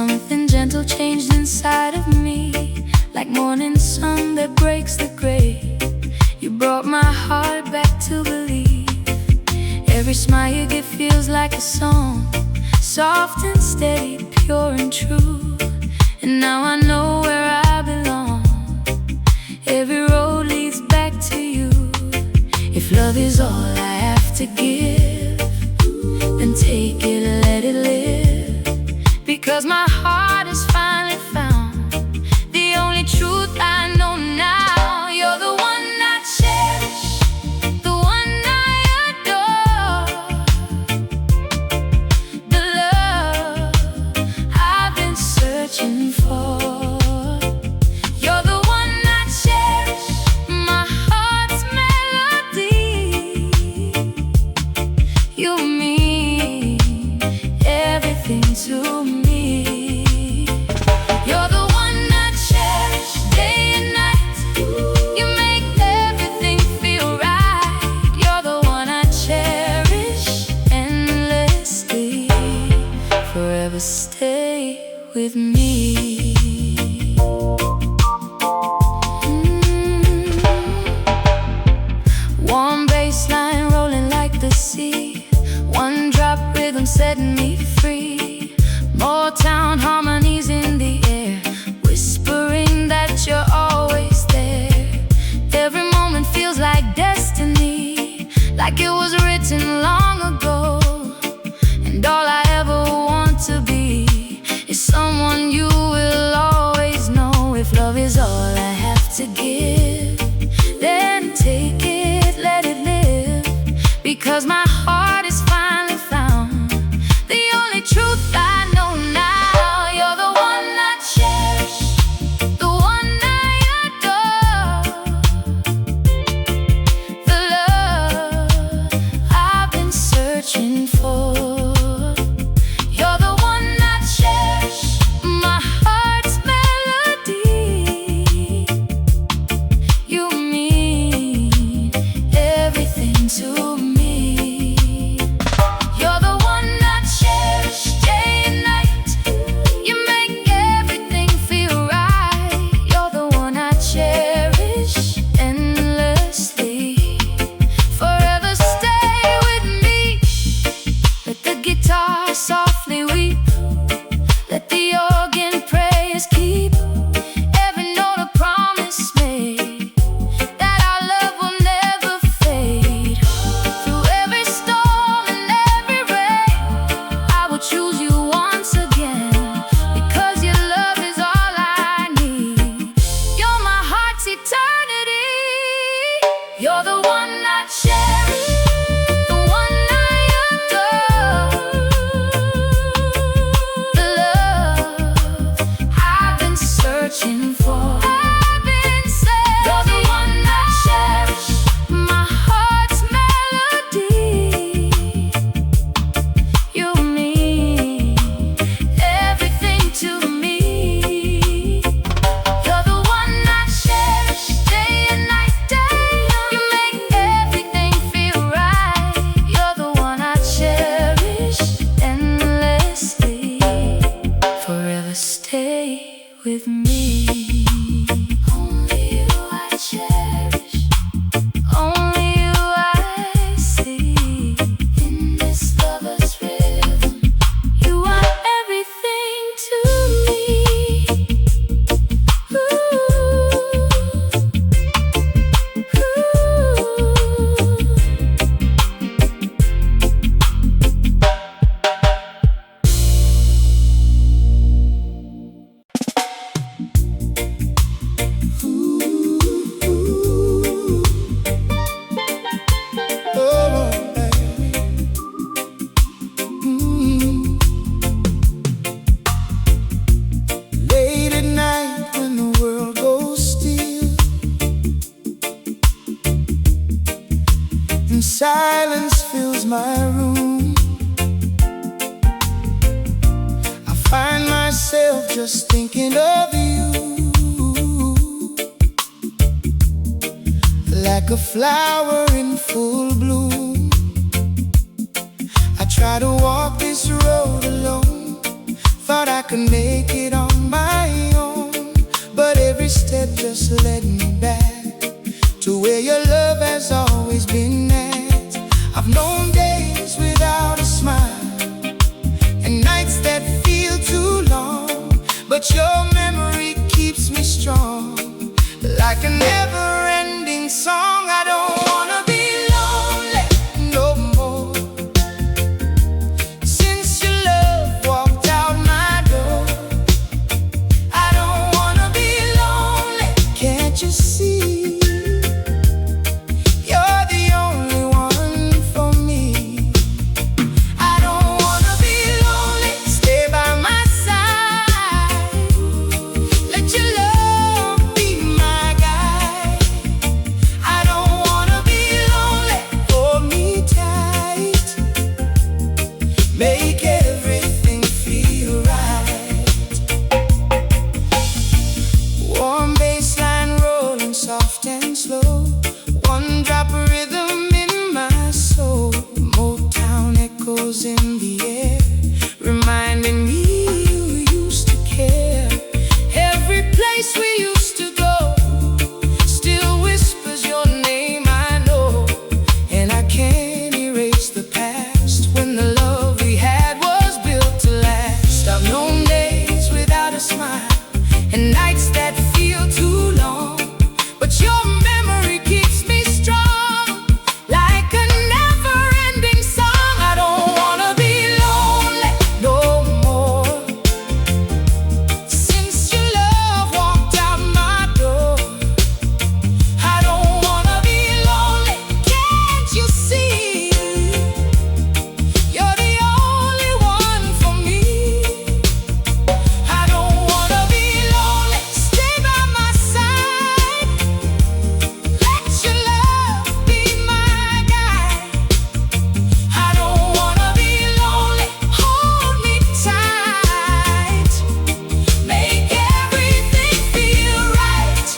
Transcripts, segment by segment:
Something gentle changed inside of me, like morning sun that breaks the gray. You brought my heart back to believe. Every smile you give feels like a song, soft and steady, pure and true. And now I know where I belong. Every road leads back to you. If love is all I have to give, then take it, let it live. Because my heart has finally found the only truth I know now. You're the one I cherish, the one I adore, the love I've been searching for. You're the one I cherish, my heart's melody. You mean everything to me. You're the one I cherish day and night. You make everything feel right. You're the one I cherish endlessly. Forever stay with me. Warm bassline rolling like the sea, one drop rhythm setting me free. Motown harmonies in the air, whispering that you're always there. Every moment feels like destiny, like it was written long ago. And all I ever want to be is someone you will always know. If love is all I have to give, then take it, let it live. Because my heart is finally found the only truth I know now. You're the one I cherish, the one I adore, the love I've been searching for. You're the one I cherish, my heart's melody. You mean everything to me. You're the one I cherish day and night. You make everything feel right. You're the one I cherish endlessly. Forever stay with me. Let the guitar softly weep, let the organ praise keep. Every note a promise made, that our love will never fade. Through every storm and every rain, I will choose you once again. Because your love is all I need. You're my heart's eternity. You're the one I cherish, the one I adore, the love I've been searching for. You're the one I cherish, my heart's melody. You mean everything to me. You're the one I cherish day and night, day. You make everything feel right. You're the one I cherish endlessly. Forever stay with me. Only you I cherish, only you I see. In this lover's rhythm, you are everything to me. Ooh, Oh, baby. Late at night when the world goes still and silence fills my room, I find myself just thinking of you. Like a flower in full bloom, I try to walk this road alone. Thought I could make just led me back to where your love has always been at. I've known days without a smile and nights that feel too long, but your memory keeps me strong like a never-ending song. I don't wanna be lonely no more. Since your love walked out my door, I don't wanna be lonely. Can't you see? You're the only one for me. I don't wanna be lonely. Stay by my side. Let your love be my guide. I don't wanna be lonely. Hold me tight. Make everything feel right. Warm bassline rolling soft and slow. One drop of rhythm in my soul. Motown echoes in the air, reminding me you used to care. Every place we used to go still whispers your name, I know. And I can't erase the past when the love we had was built to last. I've known days without a smile and nights that feel too long, but your memory keeps me strong like a never-ending song. I don't wanna be lonely no more. Since your love walked out my door, I don't wanna be lonely. Can't you see? You're the only one for me. I don't wanna be lonely. Stay by my side. Let your love be my guide. I don't wanna be lonely. Hold me tight. Make everything feel right.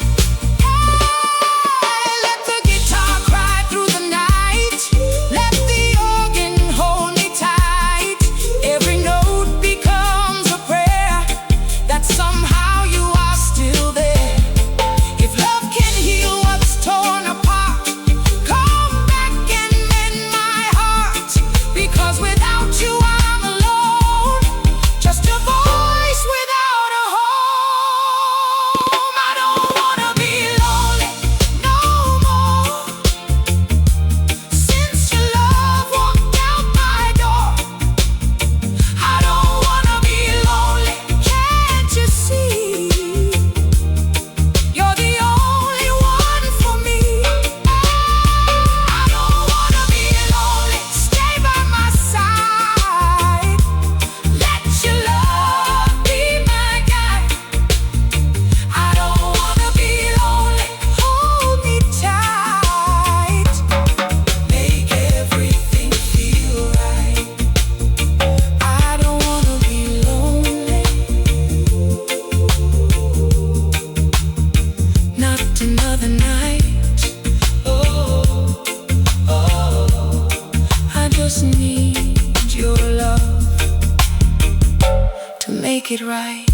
Let the guitar cry through the night. Let the organ hold me tight. Every note becomes a prayer that somehow you are still there. If love can heal what's torn apart, come back and mend my heart. Because without you I'm alone, just a voice without a home. I don't wanna be lonely no more. Since your love walked out my door, I don't wanna be lonely. Can't you see? You're the only one for me. I don't wanna be lonely. Stay by my side. Let your love be my guide. I don't wanna be lonely. Hold me tight. Make everything feel right. I don't wanna be lonely. Not another night. Oh, oh, I just need your love to make it right.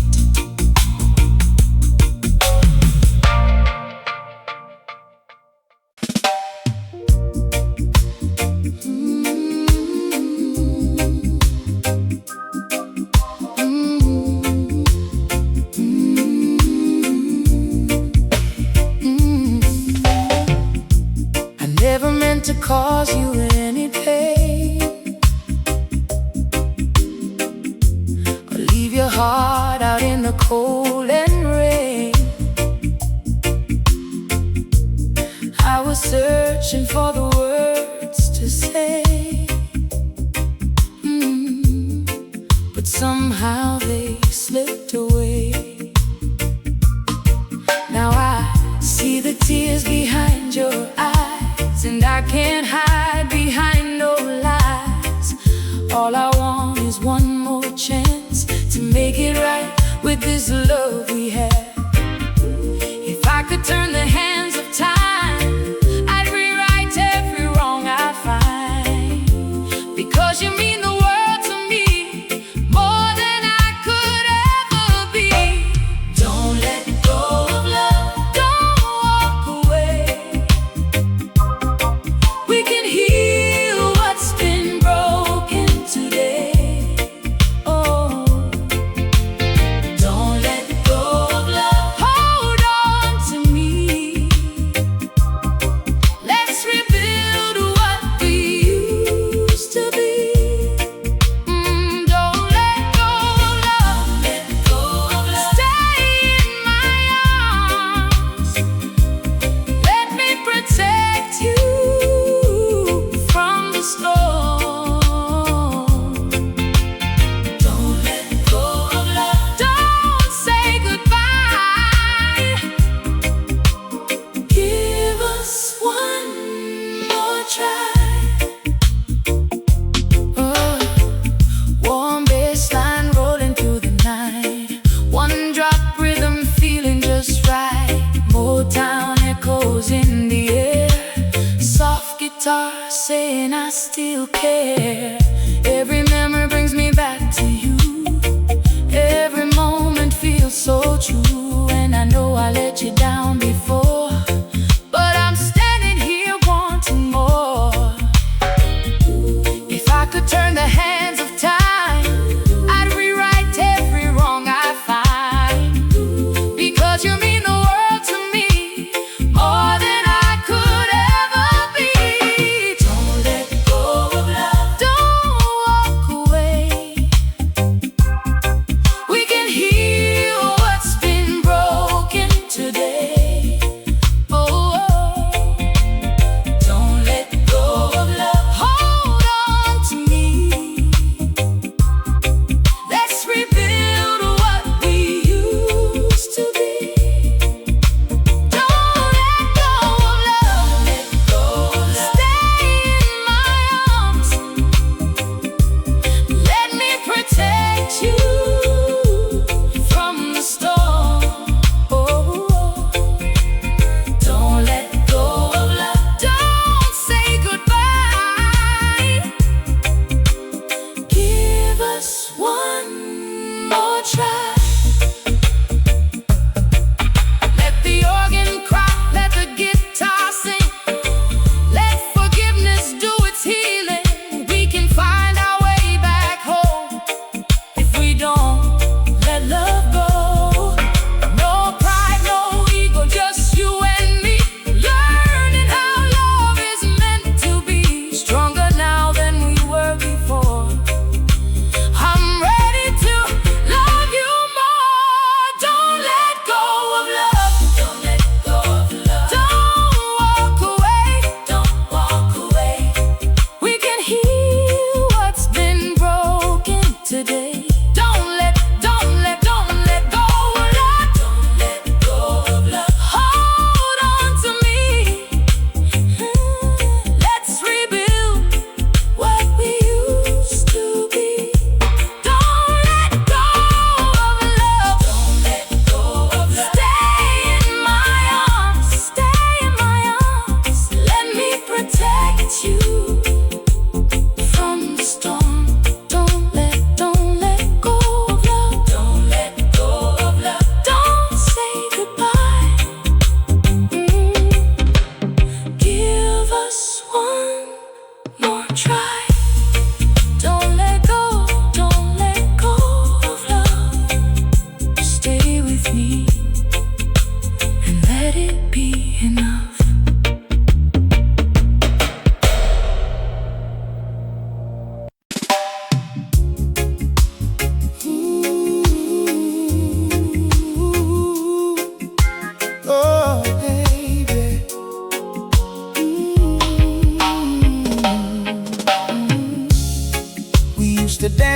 I never meant to cause you any pain or leave your heart out in the cold and rain. I was searching for the words to say, but somehow they slipped away. Now I see the tears behind your eyes, and I can't hide behind no lies. All I want is one more chance to make it right with this love we have. If I could turn the hands of time, I'd rewrite every wrong I find. Because you mean the world to me more than I could ever be. Don't let go of love. Don't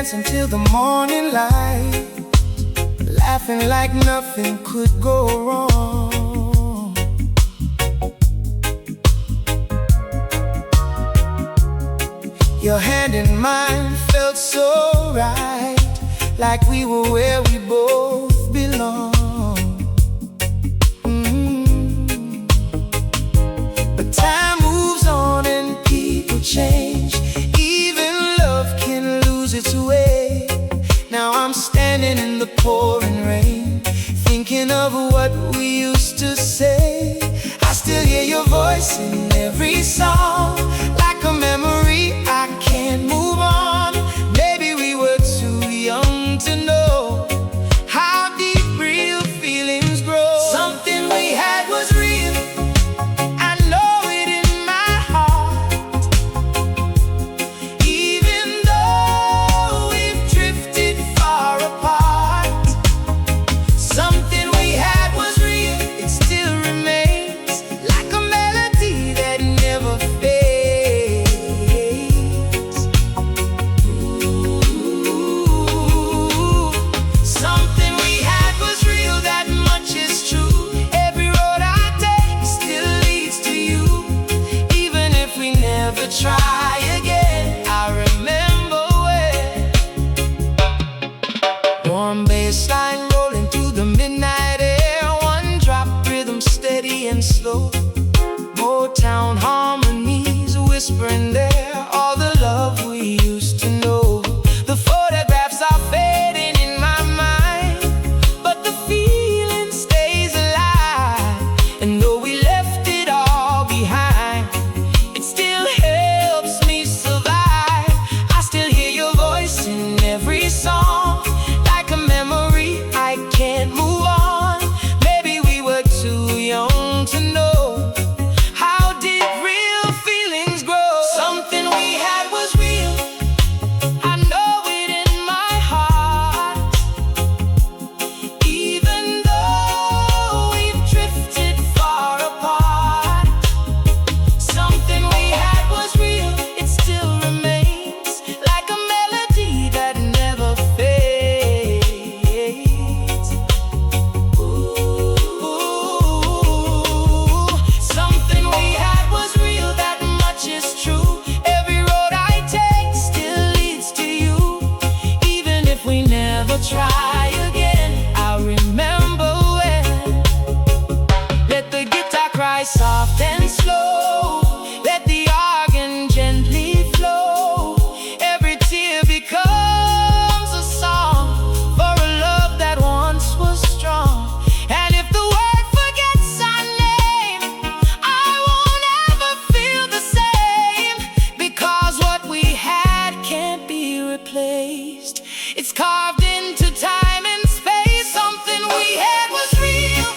dance until the morning light, laughing like nothing could go wrong. Your hand in mine felt so right, like we were where we both belong. But time moves on and people change. Even love can lose its way. Now I'm standing in the pouring rain, thinking of what we used to say. I still hear your voice in every song, like a memory I can't move on. Maybe we were too young to know how deep real feelings grow. Something we had was real, I know it in my heart. Even though we've drifted far apart, something we had was real, it still remains, like a melody that never fades. Ooh, something we had was real, that much is true. Every road I take still leads to you. Even if we never try again, I remember when warm bass line rolling through the midnight air, one drop rhythm steady and slow. Motown harmonies whispering there, all the love we used to know. The photographs are fading in my mind, but the feeling stays alive. And though we left it all behind, it still helps me survive. I still hear your voice in every song, like a memory I can't move on. Maybe we were too young to know how deep real feelings grow. Something we had was real, I know it in my heart. Even though we've drifted far apart, something we had was real, it still remains, like a melody that never fades. Ooh, something we had was real, that much is true. Every road I take still leads to you. Even if we never try again, I remember when. Let the guitar cry soft and slow, let the organ gently flow. Every tear becomes a song for a love that once was strong. And if the world forgets our name, I won't ever feel the same, because what we had can't be replaced. It's carved into time and space. Something we had was real,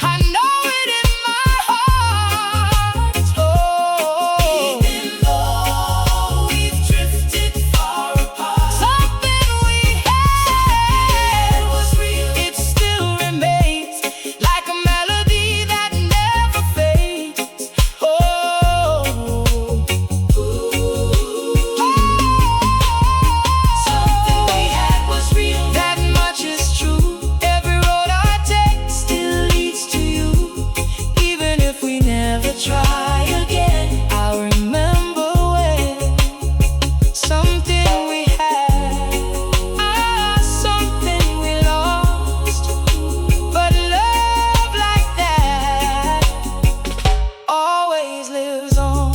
I know it in my heart. Oh, even though we've drifted far apart, something we had was real, it still remains, like a melody that never fades. Oh, something we had was real, that much is true. Every road I take still leads to you. Even if we never try again, I remember when. Something we had, something we lost. But love like that always lives on.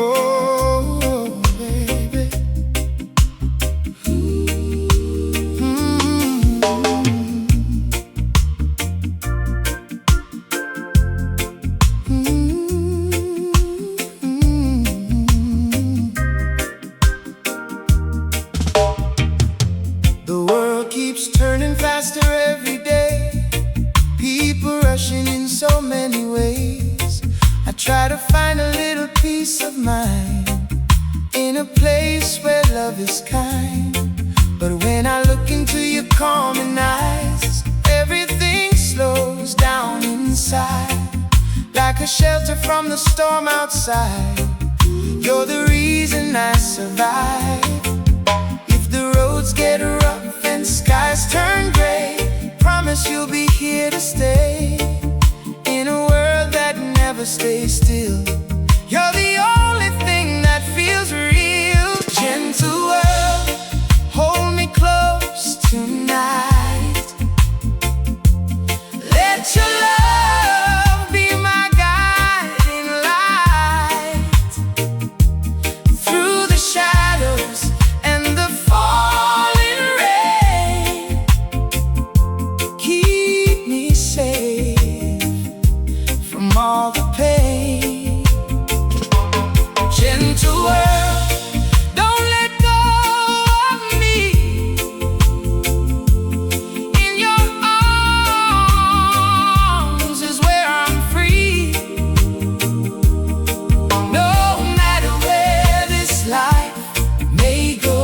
Oh, baby. The world keeps turning faster every day, people rushing in so many ways. I try to find a little peace of mind in a a place where love is kind. But when I look into your calming eyes, everything slows down inside, like a shelter from the storm outside. You're the reason I survive. If the roads get rough and skies turn gray, promise you'll be here to stay. In a world that never stays still, you're the only thing that feels real. Gentle world, hold me close tonight. Let your love be my guiding light. Through the shadows and the falling rain, keep me safe from all the pain. Gentle world, don't let go of me. In your arms is where I'm free. No matter where this life may go,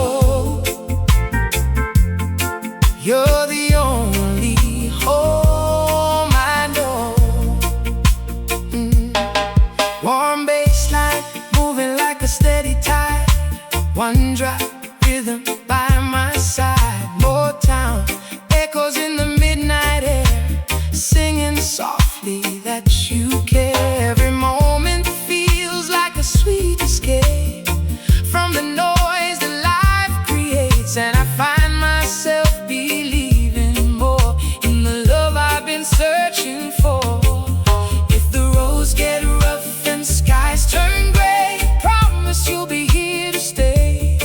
you're the only home I know. Warm bassline, moving like a steady tide. One drop rhythm by my side. Motown echoes in the midnight air, singing softly that you care. Every moment feels like a sweet escape from the noise that life creates, and I find myself believing more in the love I've been searching for. If the roads get rough and skies turn gray, promise you'll be here to stay.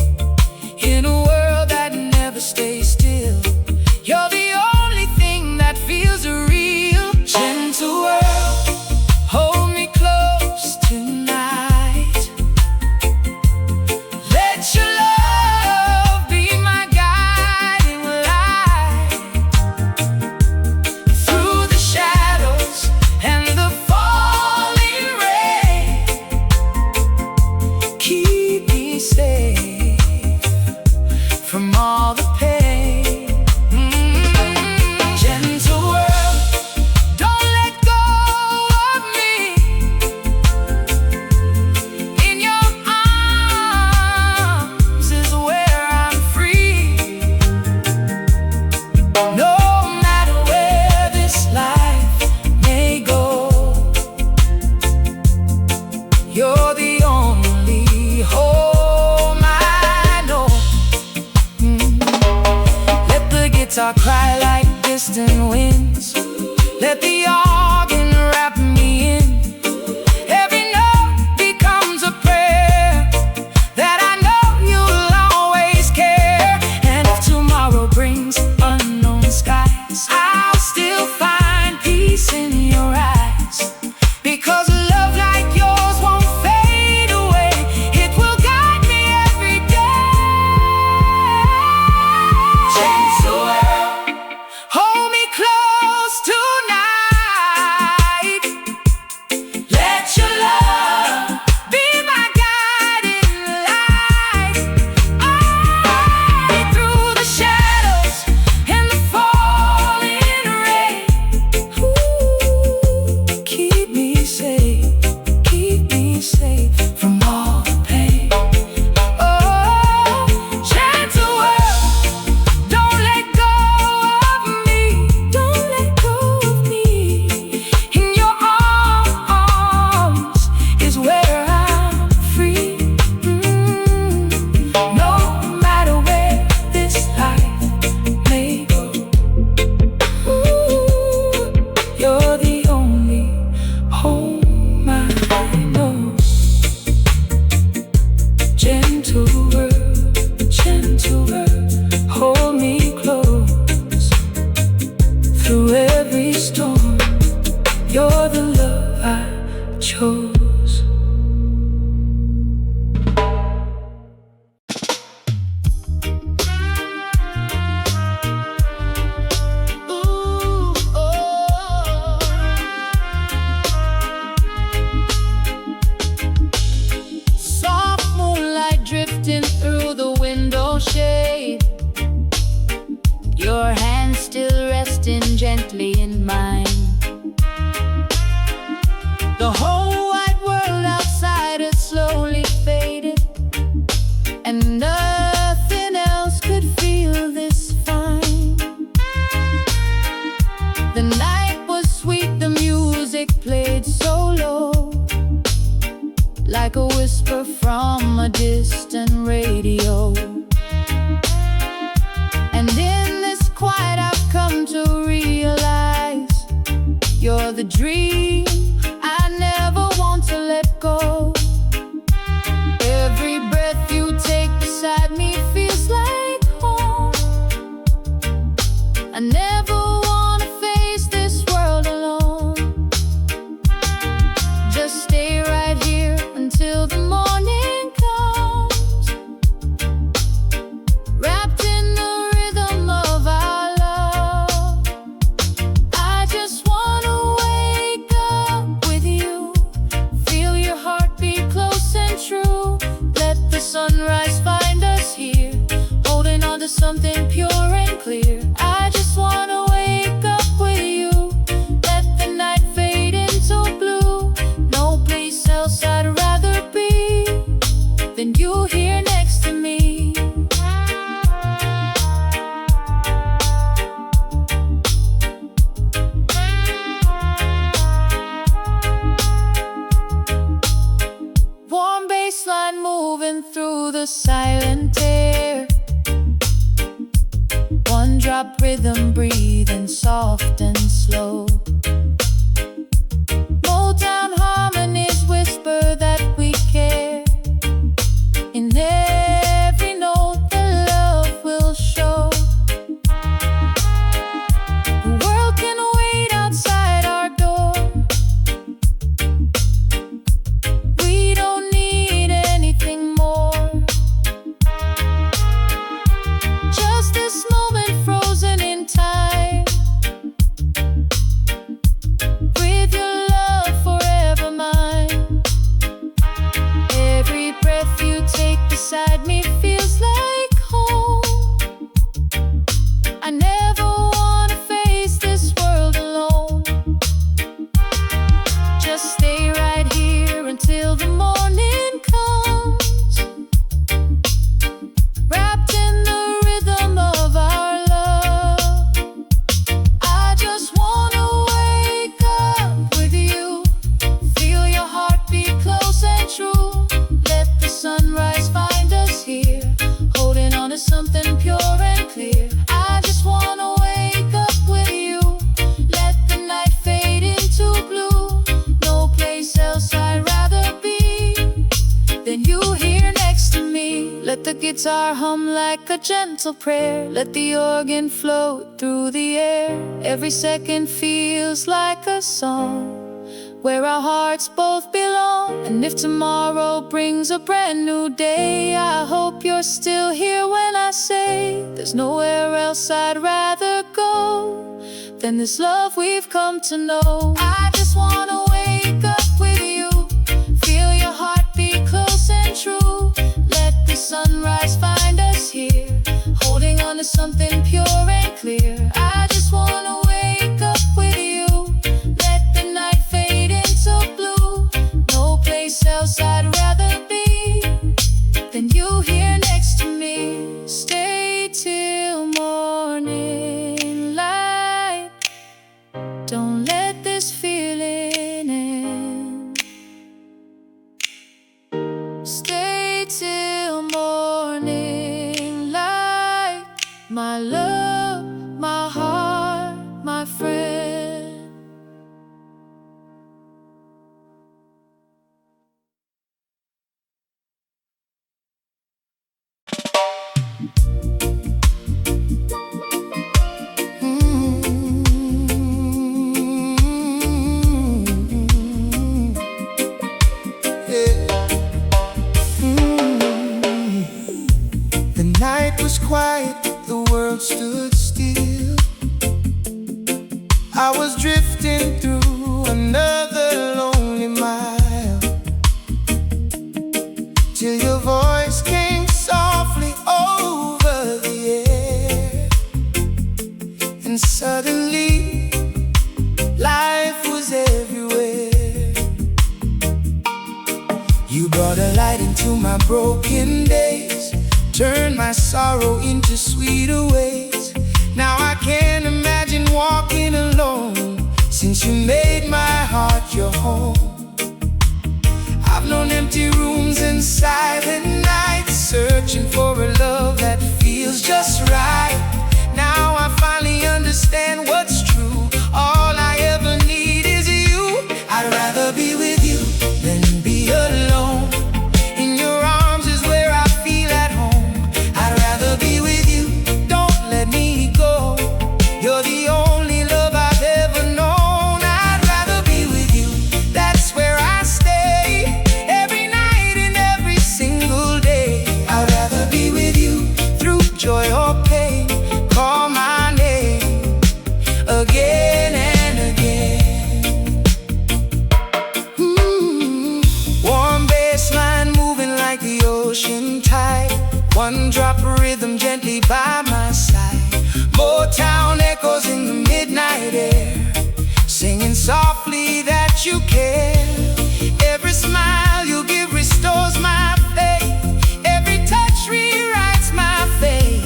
In a world that never stays still, you're the only thing that feels real. Gentle world, hold me close tonight. Let your love be my guiding light. Through the shadows and the falling rain, keep me safe from all the pain. Gentle world, don't let go of me. In your arms is where I'm free. No matter where this life may go, you're the only home I know. Let the guitar cry like distant winds. Let the organ wrap me in. Every note becomes a prayer that I know you'll always care. And if tomorrow brings unknown skies, I'll still find peace in your eyes. Because a love like yours won't fade away. It will guide me every day. Gentle world, hold me close tonight. still resting gently in mine. The whole wide world outside has slowly faded, and nothing else could feel this fine. The night was sweet, the music played so low, like a whisper from a distant radio. And in this quiet I've come to realize you're the dream I never want to let go. Every breath you take beside me feels like home. I never wanna face this world alone. Just stay right here until the morning comes, wrapped in the rhythm of our love. I just wanna wake up with you, feel your heartbeat close and true. Let the sunrise find us here, holding on to something pure and clear. I just wanna wake up with you, let the night fade into blue. No place else I'd rather be than you here next to me. Warm bassline moving through the silent air, one drop rhythm breathing soft and slow. Motown harmonies whisper that we care. In every note the love will show. The world can wait outside our door. We don't need anything more. Just this moment frozen in time, with your love forever mine. Every breath you take beside me feels like home. I never wanna face this world alone. Just stay right here until the morning comes, wrapped in the rhythm of our love. I just wanna wake up with you, feel your heartbeat close and true. Let the sunrise find us here, holding on to something pure and clear. I just wanna wake up with you, let the night fade into blue. No place else I'd rather be than you here next to me. Let the guitar hum like a gentle prayer, let the organ float through the air. Every second feels like a song, where our hearts both belong. And if tomorrow brings a brand new day, I hope you're still here when I say there's nowhere else I'd rather go than this love we've come to know. I just wanna wake up with you, feel your heartbeat close and true. Let the sunrise find us here, holding on to something pure and clear. I just wanna wake up with you, let the night fade into blue. No place else I'd rather be than you here next to me. Stay till morning light, don't let this feeling end. Stay till morning light, my love, my heart, my friend. The night was quiet, the world stood still. I was drifting through another lonely mile, till your voice came softly over the air. and suddenly life was everywhere. You brought a light into my broken days, turned my sorrow into sweeter ways. Now I can't imagine walking alone, since you made my heart your home. I've known empty rooms and silent nights, searching for a love that feels just right. Now I finally understand what's true. All I ever need is you. I'd rather be with you than be alone. In your arms is where I feel at home. I'd rather be with you, don't let me go. You're the only love I've ever known. I'd rather be with you, that's where I stay, every night and every single day. I'd rather be with you, through joy or pain. Call my name again and again. Warm bass line moving like the ocean tide, one drop of rhythm gently by my side. Motown echoes in the midnight air, singing softly that you care. Every smile you give restores my faith, every touch rewrites my fate.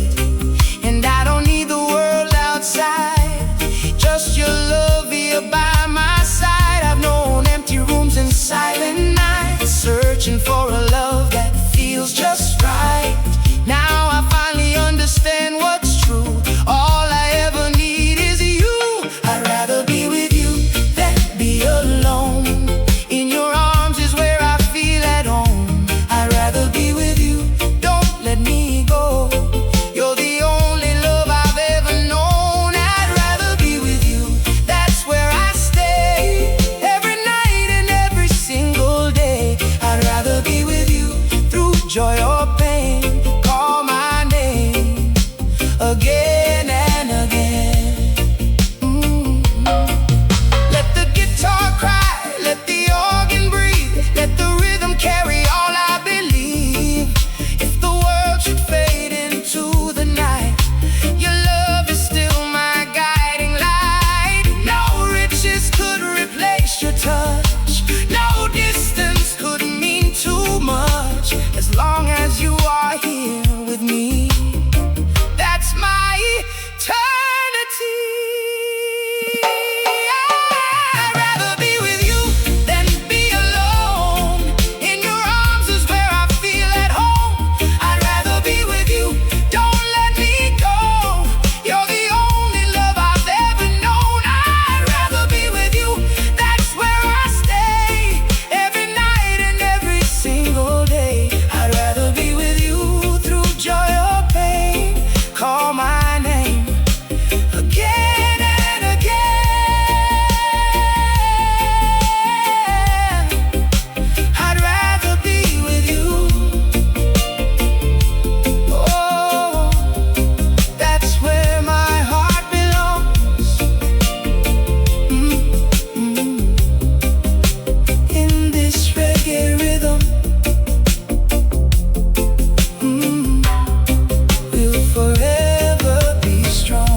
And I don't need the world outside, just your love here by my side. I've known empty rooms and silent nights, searching for a love that feels just right. Now I finally understand what's true. All I ever need is you. I'd rather be with you than be alone. In your arms is where I feel at home. I'd rather be with you, don't let me go. You're the only love I've ever known. I'd rather be with you, that's where I stay, every night and every single day. I'd rather be with you, through joy or pain. Call my name again and again. Let the guitar cry, let the organ breathe, let the rhythm carry all I believe. If the world should fade into the night, your love is still my guiding light. No riches could replace your touch, no distance could mean too much. As long as you are here with me, that's my eternity. I'd rather be with you than be alone. In your arms is where I feel at home. I'd rather be with you, don't let me go. You're the only love I've ever known. I'd rather be with you, that's where I stay, every night and every single day. I'd rather be with you, through joy or pain. Call my name again and again. I'd rather be with you. Oh, that's where my heart belongs. In this reggae rhythm, we'll forever be strong.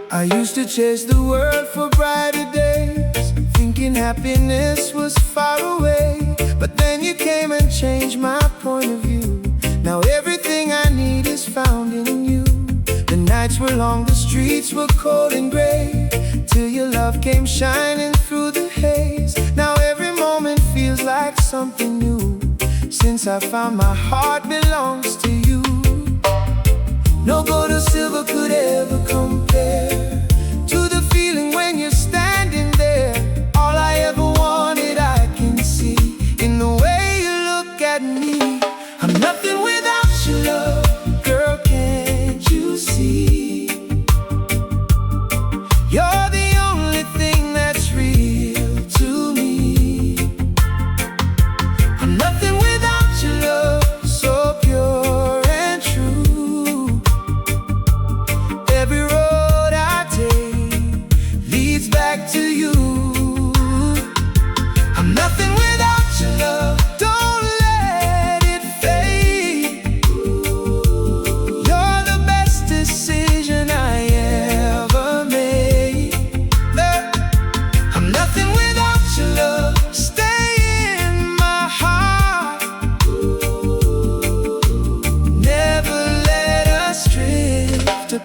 I used to chase the world for brighter days, thinking happiness was far away. But then you came and changed my point of view. Now everything I need is found in you. The nights were long, the streets were cold and gray, till your love came shining through the haze. Now every moment feels like something new, since I found my heart belongs to you. No gold or silver could ever compare to the feeling when you're standing there. All I ever wanted I can see in the way you look at me. I'm nothing without your love, girl.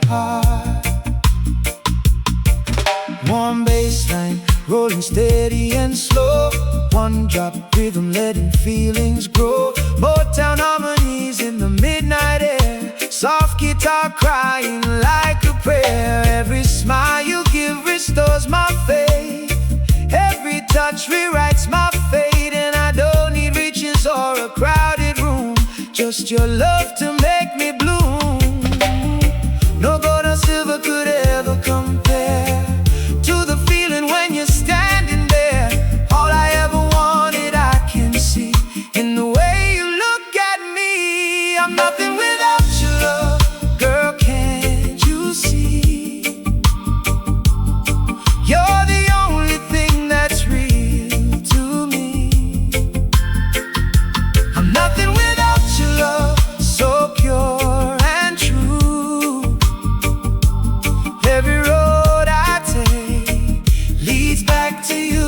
apart. Warm bassline, rolling steady and slow. One drop rhythm, letting feelings grow. Motown harmonies in the midnight air. Soft guitar crying like a prayer. Every smile you give restores my faith. Every touch rewrites my fate. And I don't need riches or a crowded room, just your love to make me bloom. No gold or silver could ever compare to the feeling when you're standing there. All I ever wanted I can see in the way you look at me. I'm nothing without your love, girl, can't you see? You're the only thing that's real to me. I'm nothing without your love, so pure and true. Every road I take leads back to you.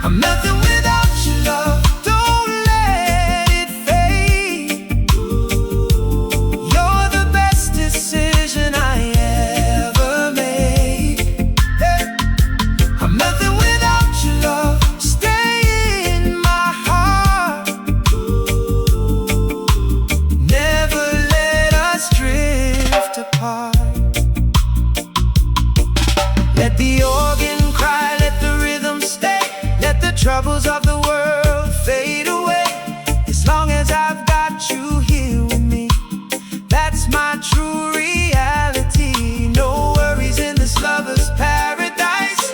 I'm nothing without your love, don't let it fade. You're the best decision I ever made. Hey. I'm nothing without your love, stay in my heart. Never let us drift apart. Let the organ cry, let the rhythm stay. Let the troubles of the world fade away. As long as I've got you here with me, that's my true reality. No worries in this lover's paradise,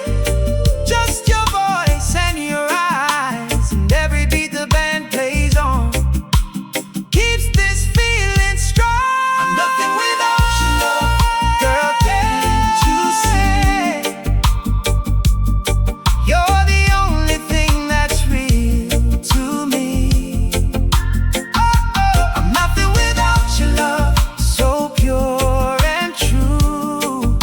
just your voice and your eyes. And every beat the band plays on keeps this feeling strong. I'm nothing without your love, girl, can't you see? You're the only thing that's real to me. Oh, I'm nothing without your love, so pure and true.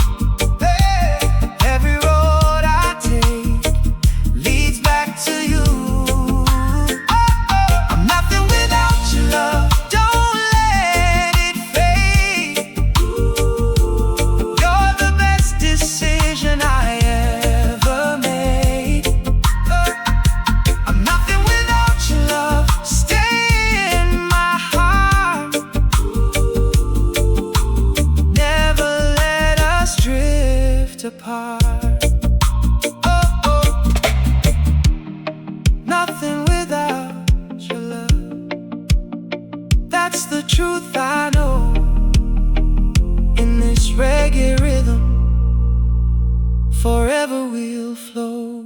Hey, every road I take leads back to you. Oh, I'm nothing without your love, don't let it fade. You're the best decision I ever made. I'm nothing without your love, stay in my heart. Never let us drift apart. Oh, nothing without your love. That's the truth I know. In this reggae rhythm, forever we'll flow.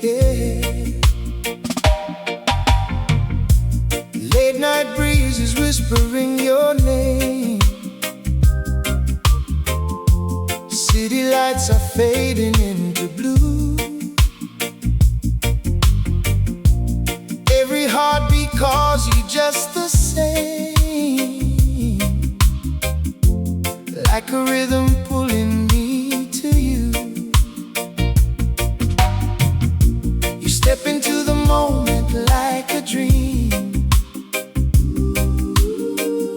Yeah. Late night breezes whispering your name. City lights are fading into blue. Every heartbeat calls you just the same, like a rhythm pulling me to you. You step into the moment like a dream,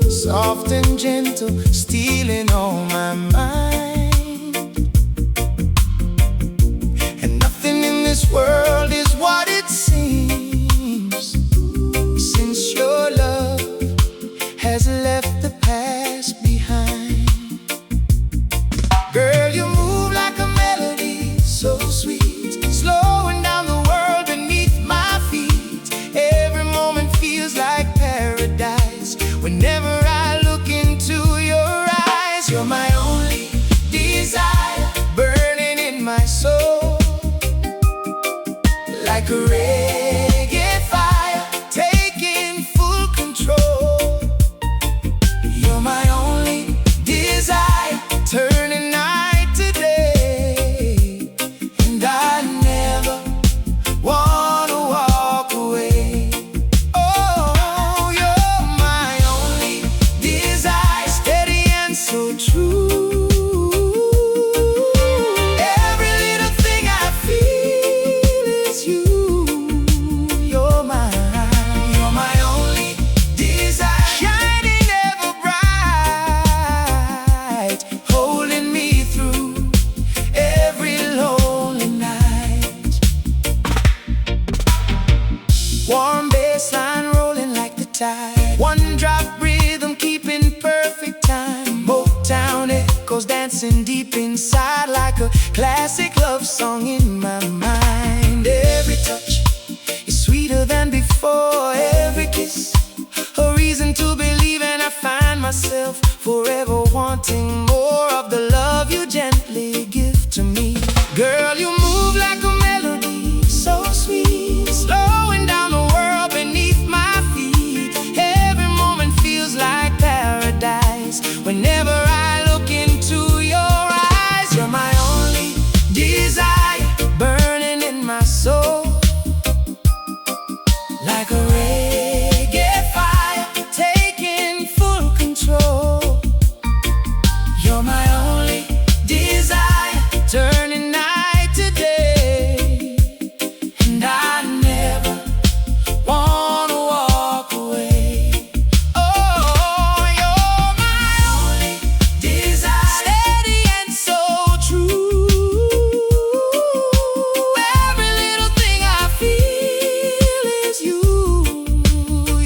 soft and gentle, stealing all my mind. And nothing in this world is what it seems, since your love has left the past behind. Girl, you move like a melody so sweet, slowing down the world beneath my feet. Every moment feels like paradise whenever I look into your eyes. You're my only desire, burning in my soul, like a reggae fire, taking full control. You're my only desire, turning night to day. And I never wanna walk away. Oh, you're my only desire, steady and so true. dancing deep inside like a classic love song in my mind. Every touch is sweeter than before, every kiss a reason to believe, and I find myself forever wanting more of the love you gently give to me. Girl, you move like a melody, so sweet, slowing down the world beneath my feet. Every moment feels like paradise whenever I look into your eyes. You're my only desire, burning in my soul like a reggae fire, taking full control. You're my only desire, turning night to day, and I never wanna walk away. Oh, you're my only desire, steady and so true. Every little thing I feel is you.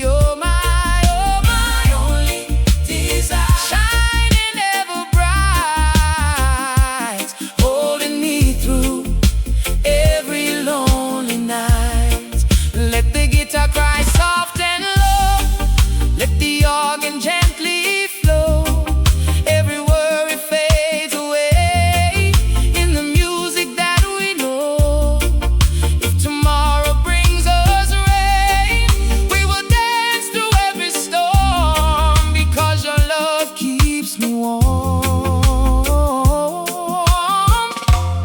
You're my only desire, shining ever bright, holding me through every lonely night. Let the guitar cry soft and low, let the organ gently flow. Every worry fades away in the music that we know. If tomorrow brings us rain, we will dance through every storm, because your love keeps me warm,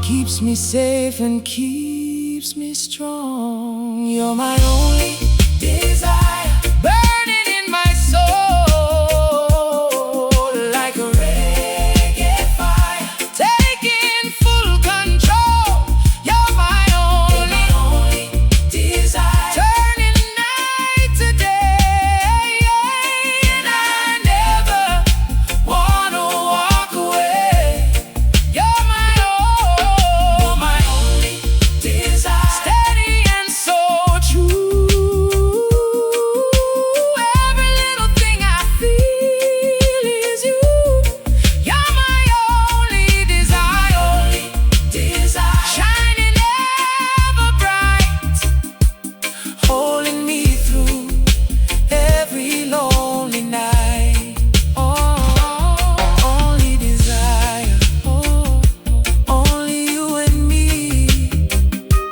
keeps me safe and keeps me strong. You're my only desire, burning in my soul like a reggae fire, taking full control. You're my only desire, turning night to day, and I never wanna walk away. You're my only desire, steady and so true. Every little thing I feel is you. You're my only desire, shining ever bright, holding me through every lonely night. Oh, only desire, only you and me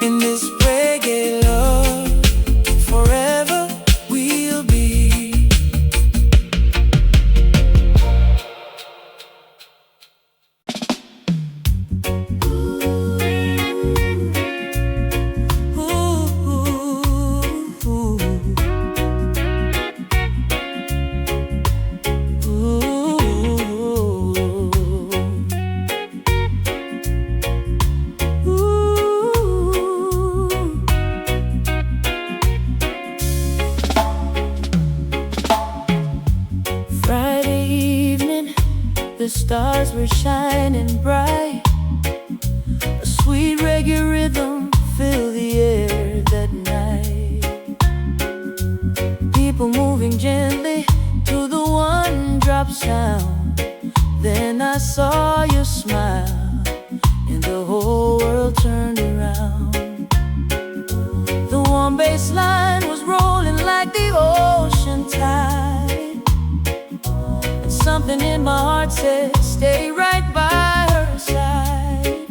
in this reggae love, forever we'll be. Friday evening, the stars were shining bright. A sweet reggae rhythm filled the air that night. People moving gently to the one-drop sound. Then I saw your smile, and the whole world turned around. The warm bass line was rolling like the ocean tide, and something in my heart said, stay right by her side.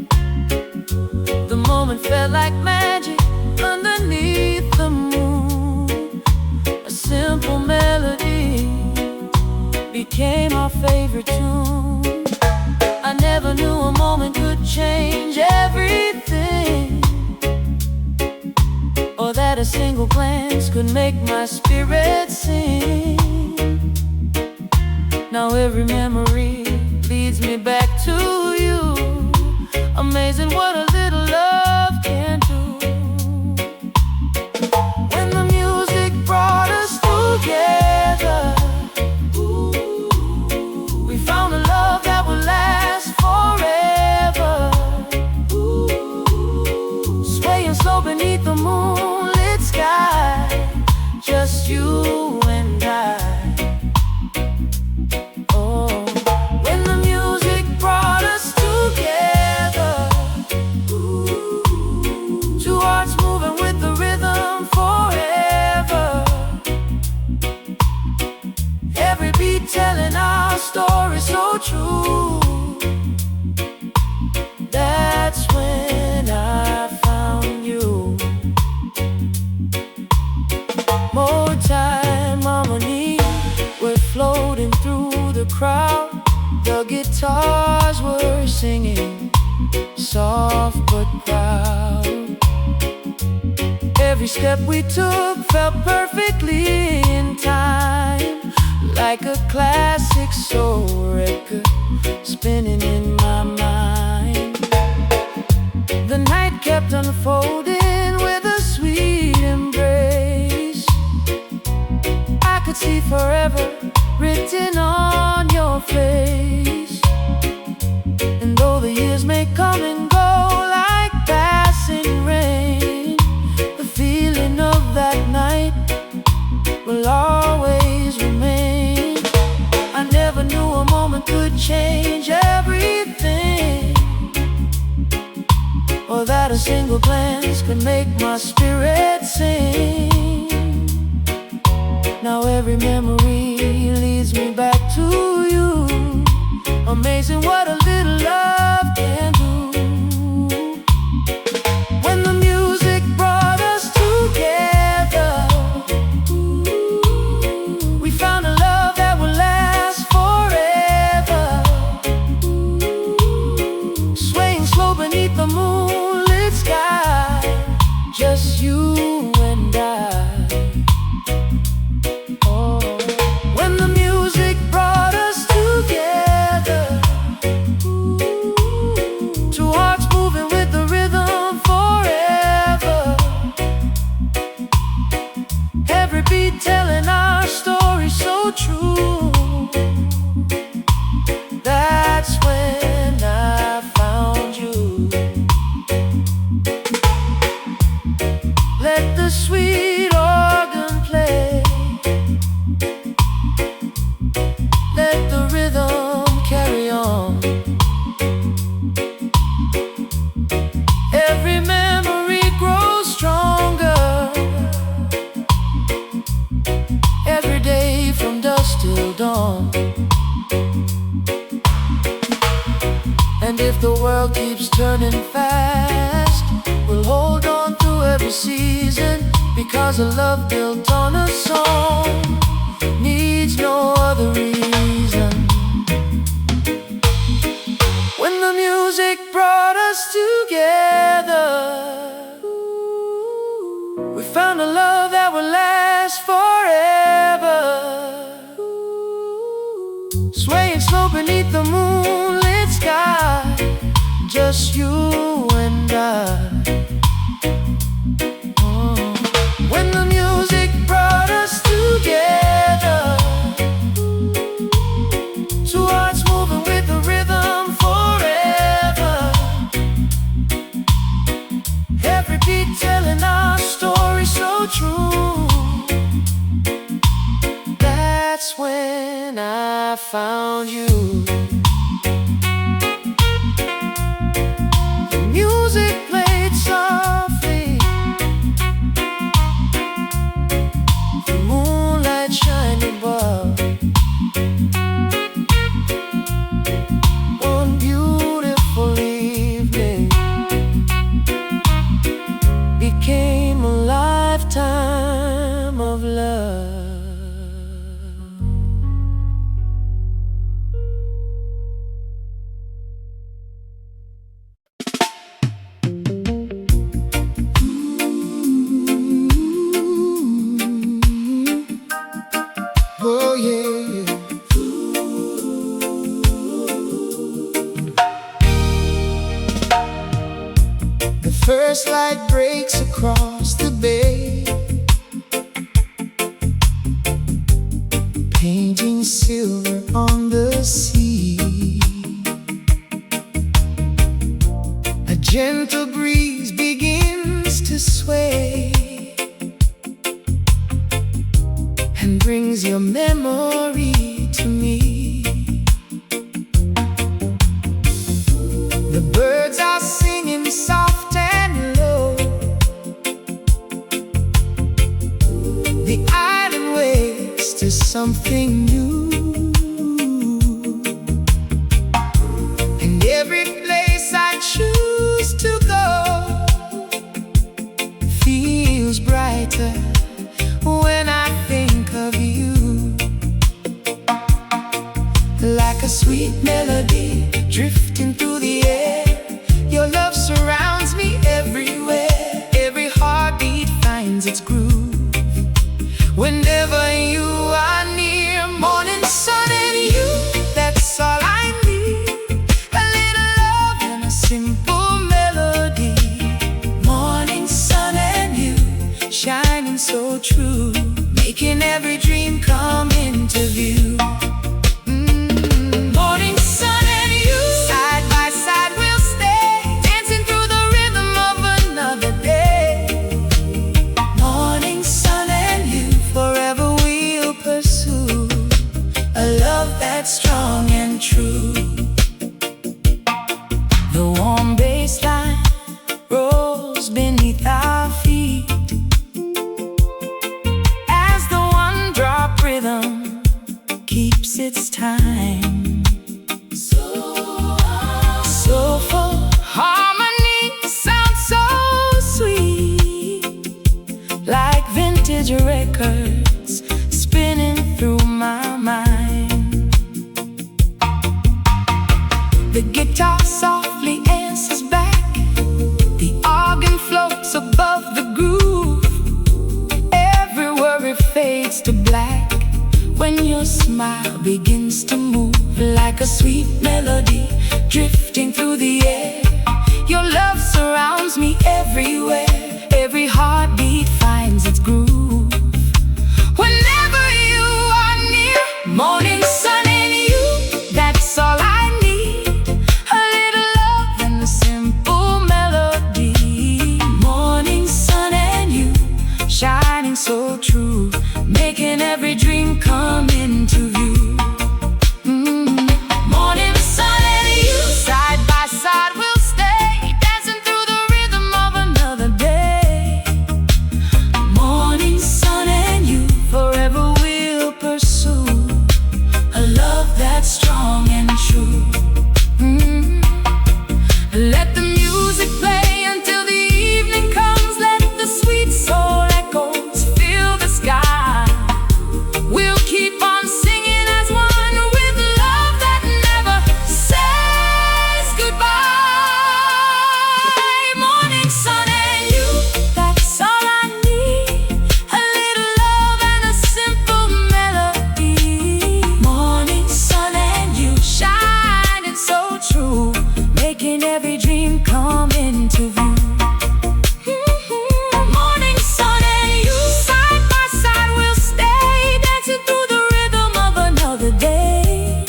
The moment felt like magic underneath the moon. A simple melody became our favorite tune. I never knew a moment could change everything, or that a single glance could make my spirit sing. Now every memory leads me back to you. Amazing what a little love can do. When the music brought us together, we found a love that would last forever. Swaying slow beneath the moonlit sky, just you and I. Oh, when the music brought us true. That's when I found you. Motown Harmony, we're floating through the crowd. The guitars were singing, soft but proud. Every step we took felt perfectly in time, like a classic soul record spinning in my mind. The night kept unfolding with a sweet embrace. I could see forever written on your face. And though the years may come and go like passing rain, the feeling of that night will always remain. I never knew a moment could change everything, or that a single glance could make my spirit sing. Now every memory leads me back to you. Amazing what a little love can do. When the music brought us together, we found a love that will last forever. Swaying slow beneath the moonlit sky, just you and I. When the music brought us together, two hearts moving with the rhythm forever. Every beat telling our story so true. That's when I found you. Let the sweet organ play. Let the rhythm carry on. Every memory grows stronger, every day from dusk till dawn. And if the world keeps turning fast, we'll hold on through every season, because a love built on a song needs no other reason. When the music brought us together, we found a love that will last forever. Swaying slow beneath the moonlit sky, just you and I. When the music brought us together, two hearts moving with the rhythm forever. Every beat telling our story so true. That's when I found you. The music played softly, the moonlight shining above. One beautiful evening became a lifetime of love. Oh yeah. The first light breaks across the bay, painting silver on the sea. A gentle breeze begins to sway and brings your memory to me. The birds are singing soft and low, the island wakes to something new. melody drifting through the air. Your love surrounds me everywhere. Every heartbeat finds its groove whenever you are near. Morning sun and you, that's all I need. A little love and a simple melody. Morning sun and you, shining so true, making every dream come into view. Morning sun and you, side by side we'll stay, dancing through the rhythm of another day. Morning sun and you, forever we'll pursue a love that's strong and true. The warm bass line rolls beneath our feet as the one-drop rhythm keeps its time. Soulful harmonies sound so sweet, like vintage records spinning through my mind. The guitar softly answers back, the organ floats above the groove. Every worry fades to black when your smile begins to move, like a sweet melody drifting through the air. Your love surrounds me everywhere. Every heartbeat finds its groove whenever you are near. Morning sun and you, that's all I need. A little love and a simple melody. Morning sun and you, shining so true, making every dream come into view. Morning sun and you, side by side we'll stay, dancing through the rhythm of another day. Morning sun and you, forever we'll pursue a love that's strong and true. Let the music play until the evening comes. Let the sweet soul echoes fill the sky. We'll keep on singing as one, with love that never says goodbye. Morning sun and you, that's all I need. A little love and a simple melody. Morning sun and you, shining so true, making every dream come into view. Morning sun and you, side by side we'll stay, dancing through the rhythm of another day.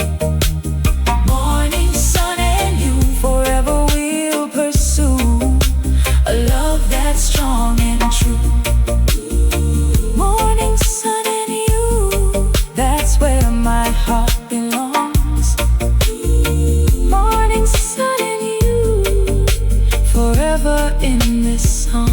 Morning sun and you, forever we'll pursue a love that's strong and true. Morning sun and you, that's where my heart belongs. Morning sun and you, forever in this song.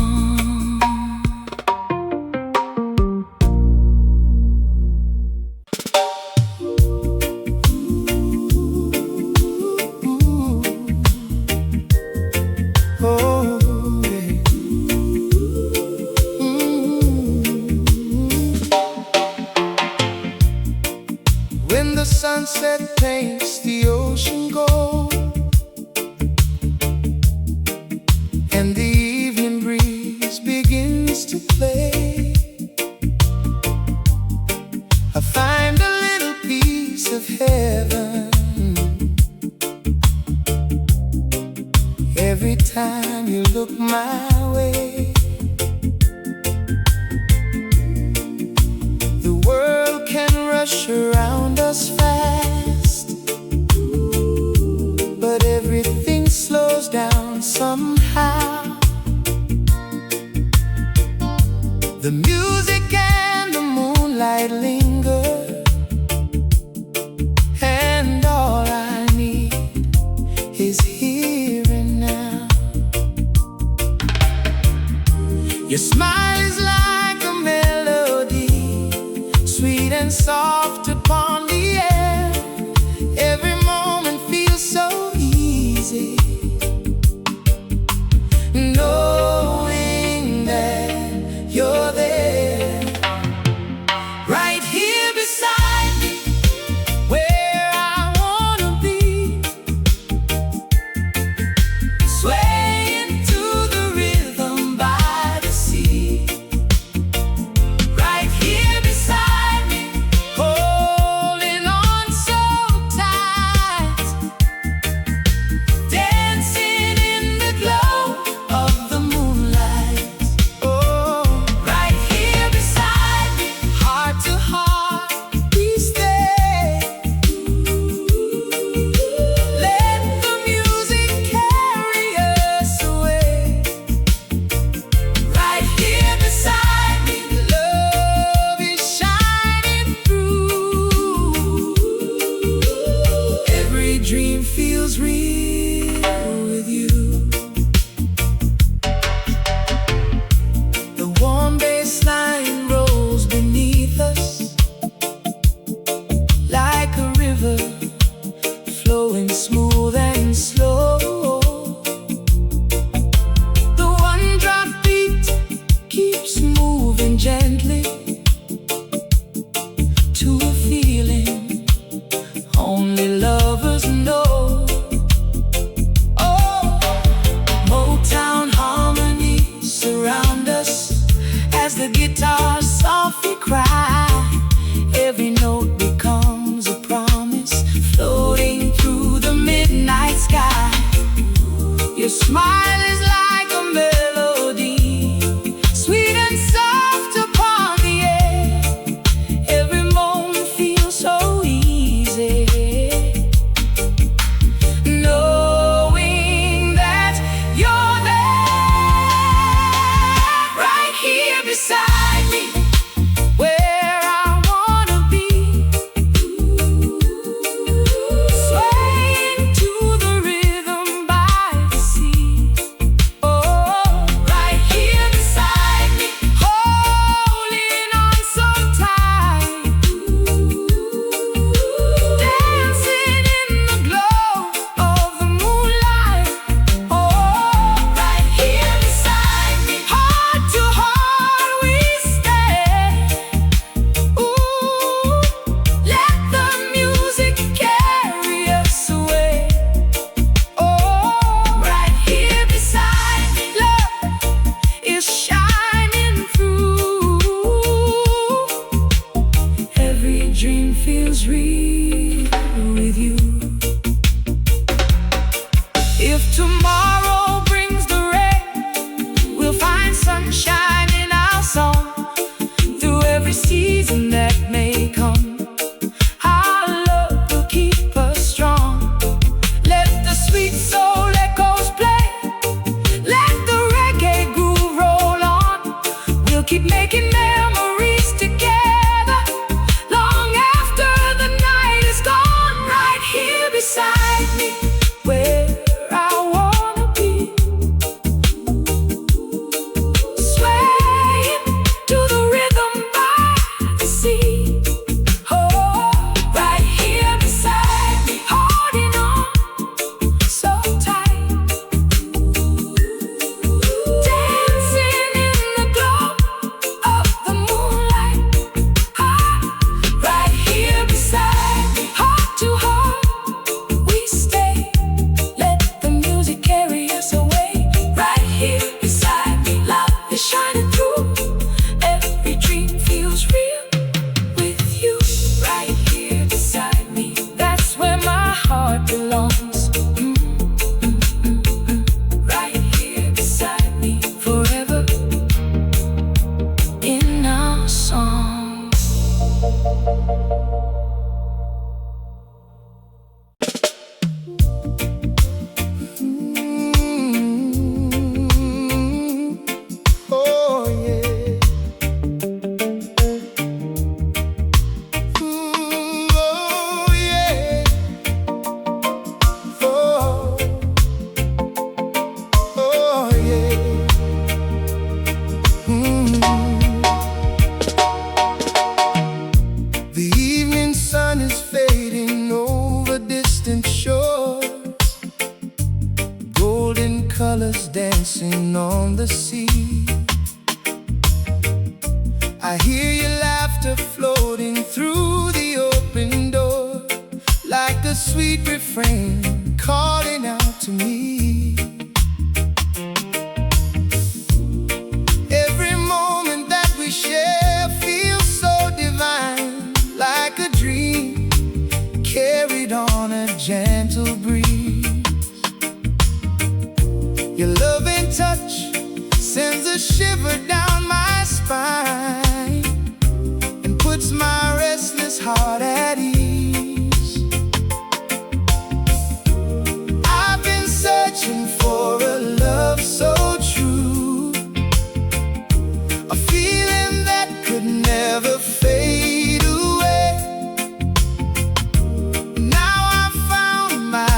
Oh, yeah. When the sunset paints the ocean gold and the evening breeze begins to play, I find a little piece of heaven every time you look my way. The world can rush around us fast, but everything slows down somehow. The music and the moonlight linger, and all I need is here and now. Your smile is like a melody, sweet and soft upon the air. dream feels real with you. The warm bass line rolls beneath us like a river, flowing smooth and slow. The one drop beat keeps moving gently to a feeling only lovers know. Oh, Motown harmonies surround us as the guitar softly cry. Every note becomes a promise, floating through the midnight sky. Your smile is like a melody, sweet and soft upon the air. Every moment feels so easy, knowing that you're there, right here beside me, where I wanna be, swaying to the rhythm by the sea. Oh, right here beside me, holding on so tight, dancing in the glow of the moonlight. Oh, right here beside me, heart to heart we stay. Ooh, let the music carry us away. Oh, right here beside me, love is shining through. Every dream feels real with you. If tomorrow brings the rain, we'll find sunshine in our song. Through every season that may come, our love will keep us strong. Let the sweet soul echoes play, let the reggae groove roll on. We'll keep making memories together, long after the night is gone. Right here beside me, where I wanna be, swaying to the rhythm by the sea. Oh, right here beside me, holding on so tight, dancing in the glow of the moonlight. Ah, right here beside me, heart to heart we stay. Let the music carry us away. Right here beside me, love is shining through. Every dream feels real with you. Right here beside me, that's where my heart belongs. Right here beside me, forever in our song. Oh yeah. Oh yeah. Oh yeah. The evening sun is fading over distant shores, golden colors dancing on the sea. I hear your laughter floating through the open door, like a sweet refrain calling out to me. Every moment that we share feels so divine, like a dream carried on a gentle breeze. Your loving touch sends a shiver down my spine and puts my restless heart at ease. I've been searching for a love so true, a feeling that could never fade away. Now I've found my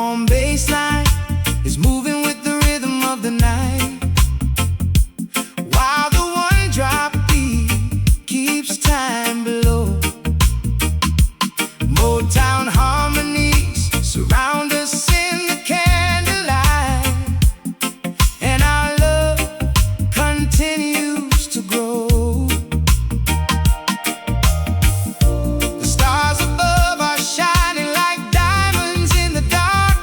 warm bass line is moving with the rhythm of the night, while the one drop beat keeps time below. Motown harmonies surround us in the candlelight, and our love continues to grow. The stars above are shining like diamonds in the dark,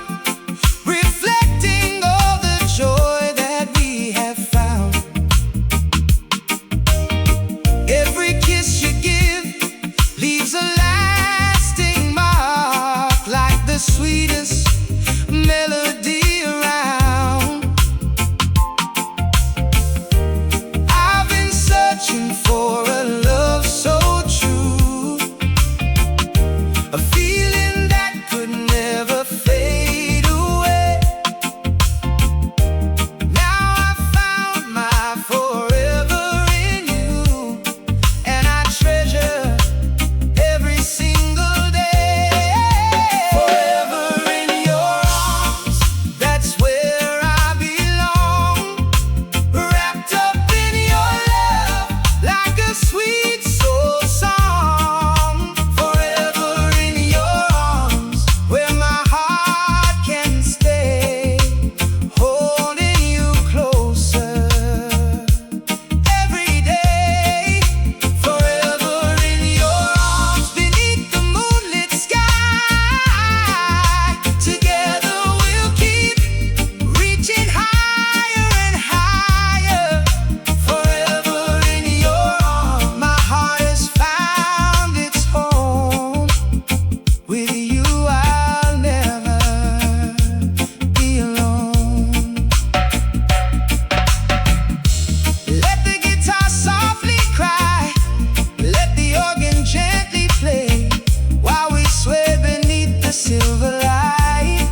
reflecting all the joy that we have found. Every kiss you give leaves a lasting mark, like the sweetest melody around. I've been searching for a love so true, a feeling that could never fade away. Now I found my forever in you, and I treasure every single day. Forever in your arms, that's where I belong, wrapped up in your love like a sweet soul song. Forever in your arms, where my heart can stay, holding you closer every day. Forever in your arms, beneath the moonlit sky, together we'll keep reaching higher and higher. Forever in your arms, my heart has found its home. With you I'll never be alone. Let the guitar softly cry, let the organ gently play, while we sway beneath the silver light.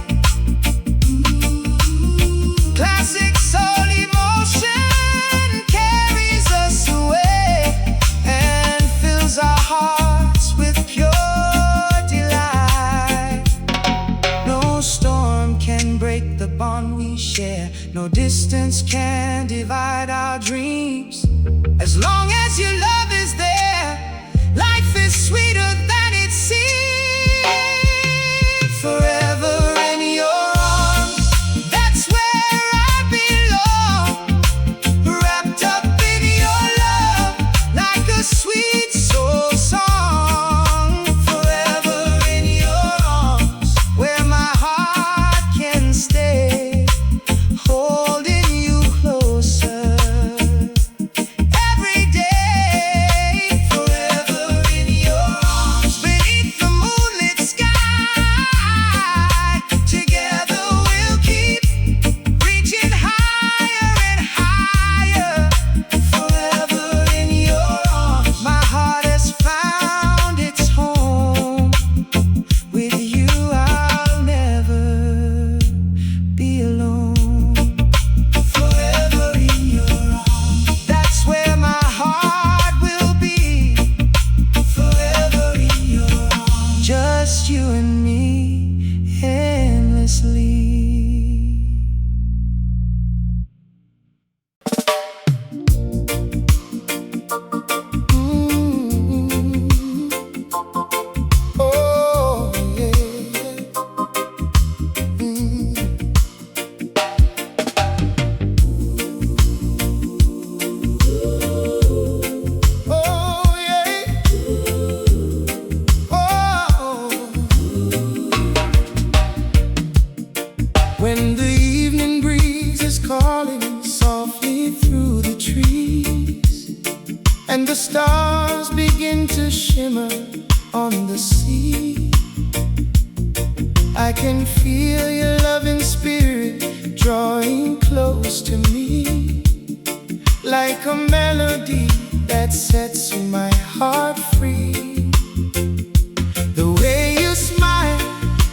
Classic soul emotion carries us away and fills our hearts with pure delight. No storm can break the bond we share, no distance can divide our dreams. As long as your love is there, life is sweeter than it seems. Forever in your arms, that's where I belong, wrapped up in your love like a sweet soul song. Forever in your arms, where my heart can stay, holding you closer every day. Forever in your arms, beneath the moonlit sky, together we'll keep reaching higher and higher. Forever in your arms, my heart has found its home. With you I'll never be alone. Forever in your arms, that's where my heart will be. Forever in your arms, just you and me endlessly. Oh, yeah. Oh, yeah. Oh. When the evening breeze is calling softly through the trees, and the stars begin to shimmer on the sea, I can feel your loving spirit drawing close to me, like a melody that sets my heart free. The way you smile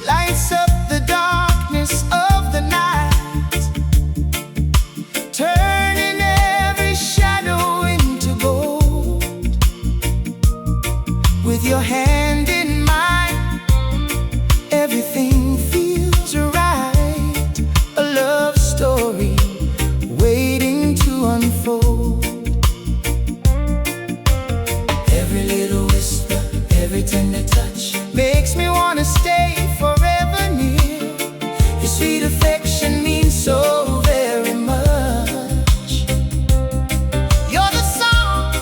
lights up the darkness of the night, turning every shadow into gold. With your hand in mine, everything feels right. sweet affection means so very much. You're the song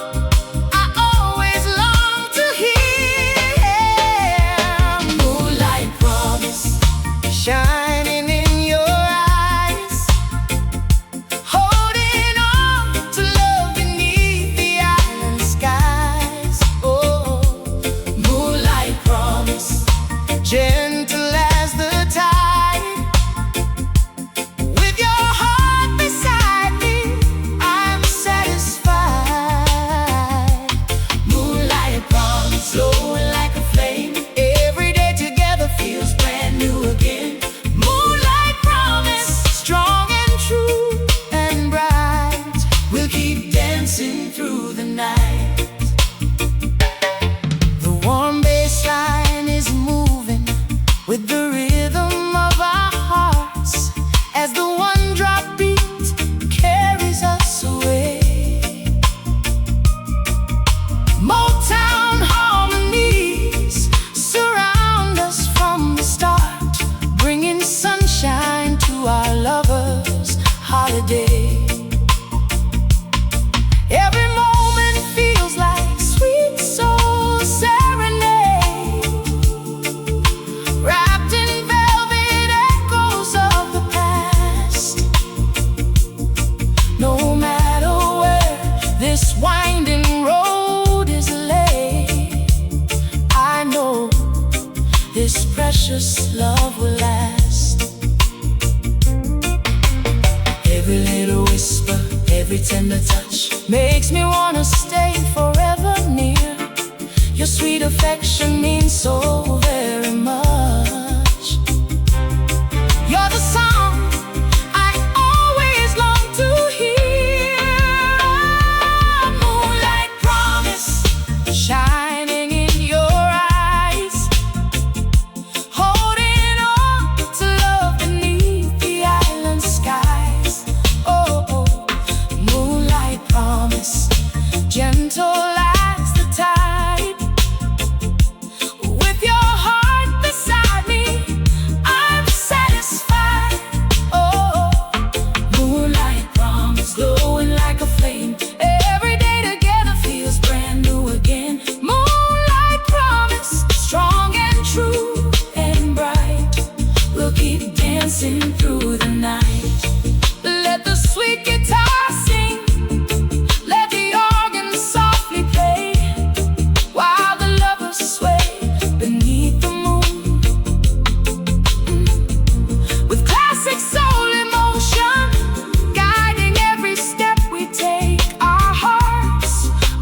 I always long to hear. Moonlight promise, shining in your eyes, holding on to love beneath the island skies. Oh, moonlight promise, gentle as the tide. With your heart beside me, I'm satisfied. Moonlight promise, glowing like a flame. Every day together feels brand new again. Moonlight promise, strong and true and bright. We'll keep dancing through the night. The warm bass line is moving with the rhythm of our hearts as the one drop beat carries us away. Motown harmonies surround us from the start, bringing sunshine to our lovers' holiday. Every moment feels like sweet soul serenade, wrapped in velvet echoes of the past. No matter where this winding road is laid, I know this precious love will last. Every little whisper, every tender touch makes me wanna stay forever near. Your sweet affection means so very much. You're the song I always long to hear. Moonlight promise, shining in your eyes, holding on to love beneath the island skies. Oh, moonlight promise, gentle as the tide. With your heart beside me, I'm satisfied. Oh, moonlight promise, glowing like a flame. Every day together feels brand new again. Moonlight promise, strong and true and bright. We'll keep dancing through the night. Let the sweet guitar sing, let the organ softly play, while the lovers sway beneath the moon. With classic soul emotion guiding every step we take, our hearts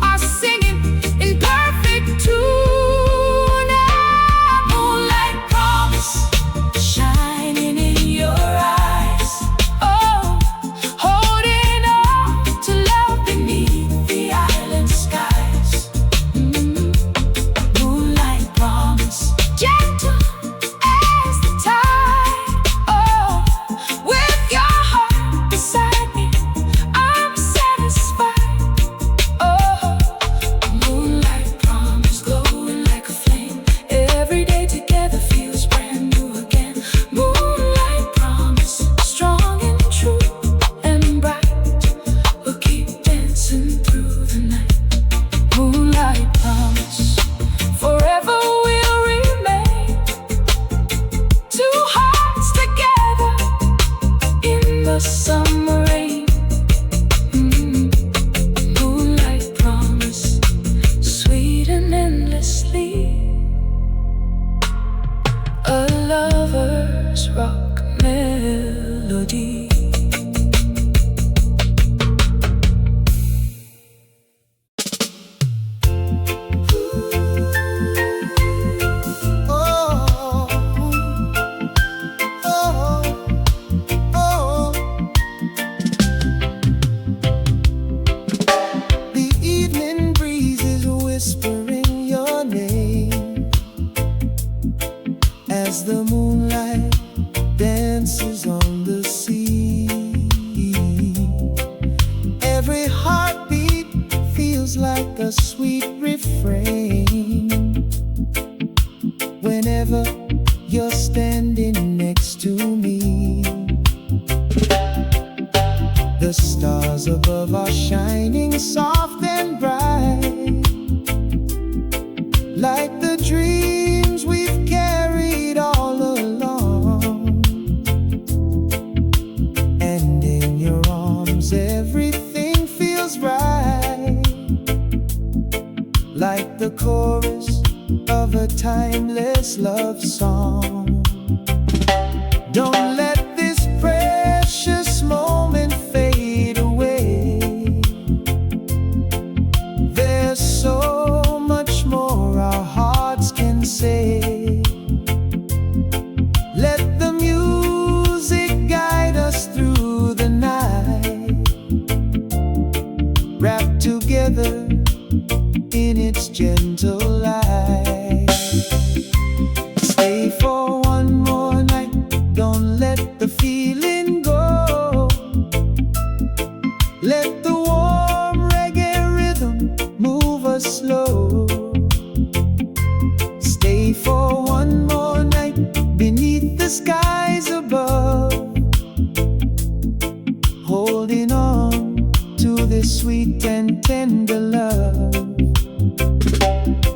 are singing in perfect tune. Moonlight promise, shining in your eyes. Oh, holding on to love beneath the island skies. Moonlight promise, gentle as the tide. Oh, with your heart beside me, I'm satisfied. Oh, moonlight promise, glowing like a flame. Every day together feels brand new again. Moonlight promise, strong and true and bright. We'll keep dancing through the night. Moonlight promise, forever we'll remain. Two hearts together in the summer rain. Moonlight promise, sweet and endlessly a lover's rock melody. Oh, oh, oh. The evening breeze is whispering your name as the moonlight dances on the sea. Every heartbeat feels like a sweet refrain whenever you're standing next to me. shining soft and bright, like the dreams we've carried all along. And in your arms everything feels right, like the chorus of a timeless love song. Don't let this precious moment fade away. There's so much more our hearts can say. Let the music guide us through the night, wrapped together in its gentle light. Stay for one more night, don't let the feeling go. Let the warm reggae rhythm move us slow. Stay for one more night beneath the skies above, holding on to this sweet and tender love.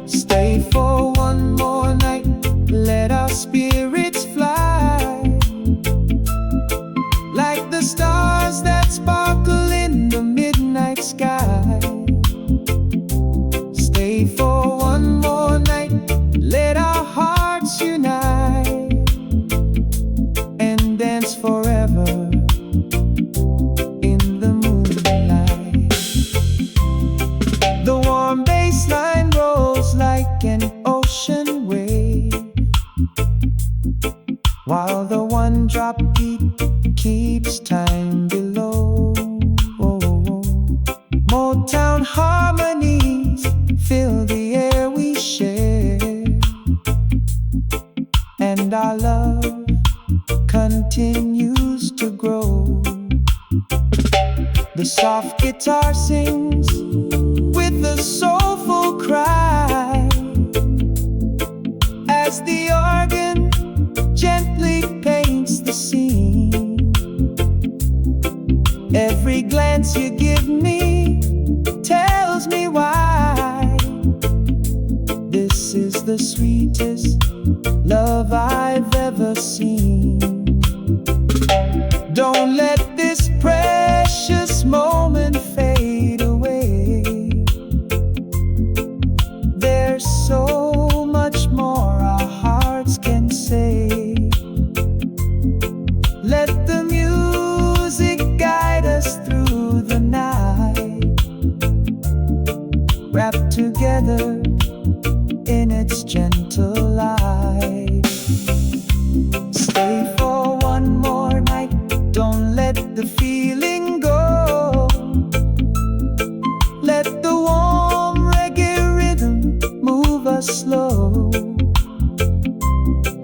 Stay for one more night, let our spirits fly, like the stars that sparkle in the midnight sky. Stay for one more night, let our hearts unite and dance forever in the moonlight. The warm bassline rolls like an ocean wave, while the one drop beat keeps time below. Motown harmonies fill the air we share, and our love continues to grow. The soft guitar sings with a soulful cry, as the organ gently paints the scene. Every glance you give me tells me why this is the sweetest love I've ever seen. Don't let this precious moment fade away. There's so much more our hearts can say. Let the music guide us through the night, wrapped together in its gentle light. Stay for one more night, don't let the feeling go. Let the warm reggae rhythm move us slow.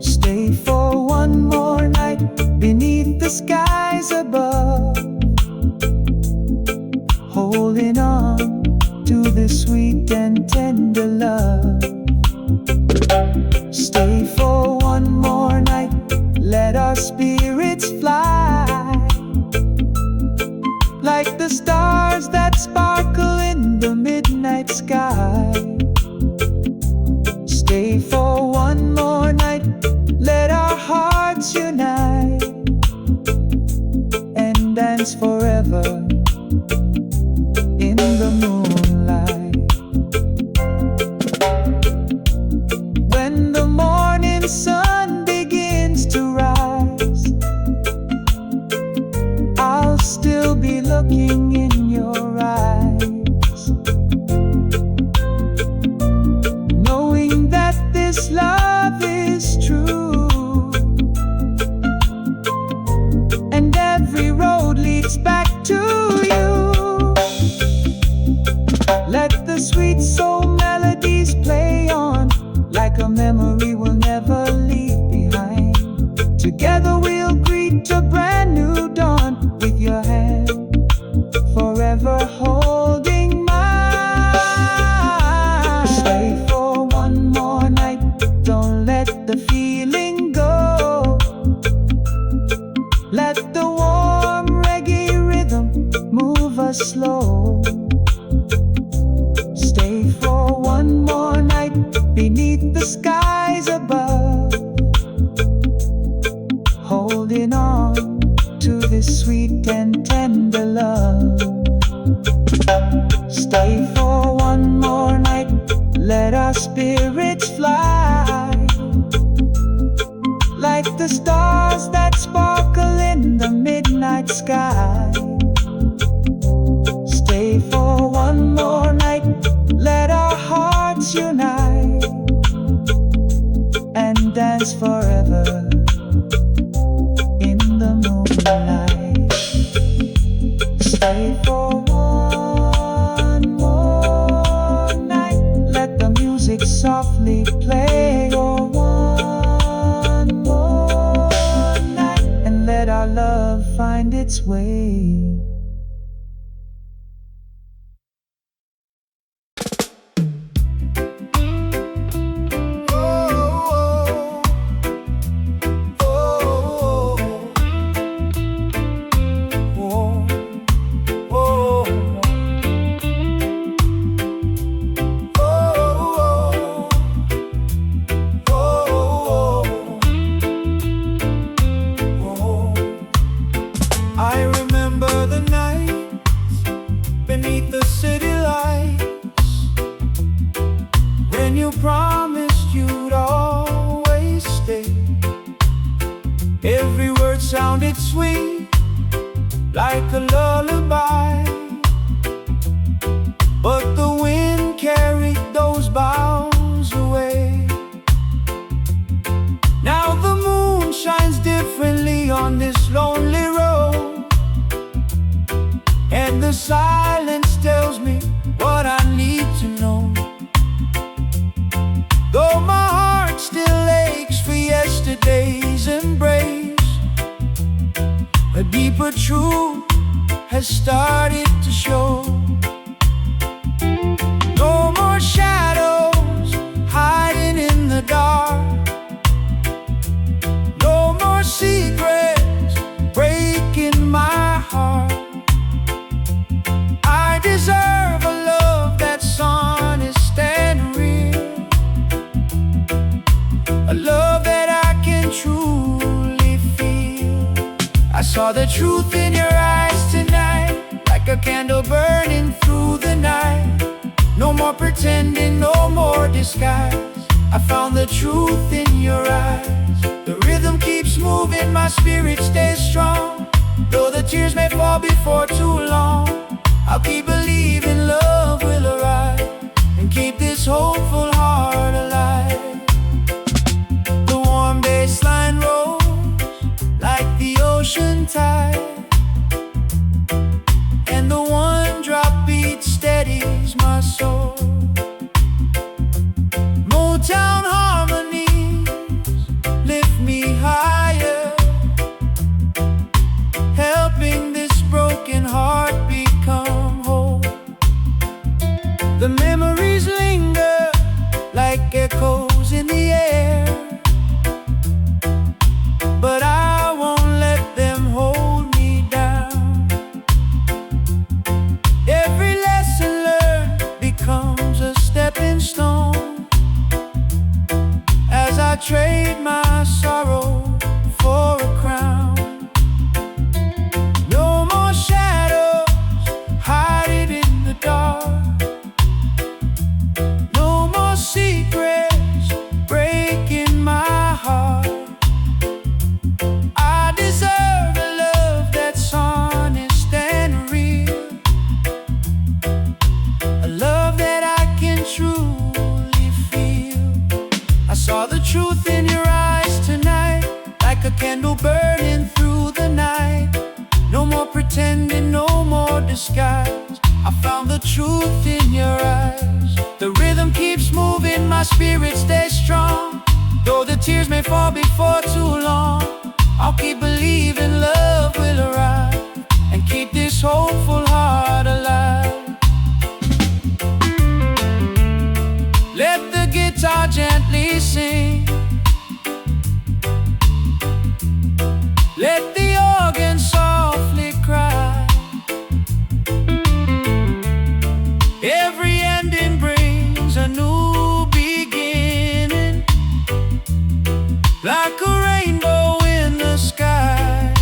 Stay for one more night beneath the skies above, holding on to this sweet and tender love. Stay for one more night, let our spirits fly, like the stars that sparkle in the midnight sky. Stay for one more night, let our hearts unite and dance forever in the moonlight. When the morning sun begins to rise, I'll still be looking in your eyes, knowing that this love is true, and every road leads back to you. Let the sweet soul melodies play on, like a memory we'll never leave behind. Together we'll greet a brand new dawn, with your hand forever holding mine. Stay for one more night, don't let the feeling go. Let the warm reggae rhythm move us slow. sweet and tender love. Stay for one more night, let our spirits fly, like the stars that sparkle in the midnight sky. Stay for one more night, let our hearts unite, and dance forever in the moonlight. Stay for one more night, let the music softly play. Oh, one more night, and let our love find its way. Sounded sweet, like a lullaby, but the wind carried those boughs away. Now the moon shines differently on this lonely road, and the silence tells me what I need to know. Though my heart still aches for yesterday's embrace, a deeper truth has started to show. No more shadows hiding in the dark, no more secrets breaking my heart. I deserve a love that's honest and real, a love that I can truly feel. I saw the truth in your eyes tonight, like a candle burning through the night. No more pretending, no more disguise. I found the truth in your eyes. The rhythm keeps moving, my spirit stays strong. Though the tears may fall before too long, I'll keep believing love will arrive, and keep this hopeful heart alive. The warm bassline rolls like the ocean tide, and the one drop beat steadies my soul. Motown harmonies lift me higher, helping this broken heart become whole. The memories linger like echoes in the air, but I won't let them hold me down. Every lesson learned becomes a stepping stone, as I trade my sorrow for a crown. No more shadows hiding in the dark, no more secrets breaking my heart. I deserve a love that's honest and real, a love that I can truly feel. I saw the truth in your eyes tonight, like a candle burning through the night. No more pretending, no more disguise. I found the truth in your eyes. The rhythm keeps moving, my spirit stays strong. Though the tears may fall before too long, I'll keep believing love will arrive, and keep this hopeful heart alive. Let the guitar gently sing, let the organ softly cry. Every ending brings a new beginning, like a rainbow in the sky.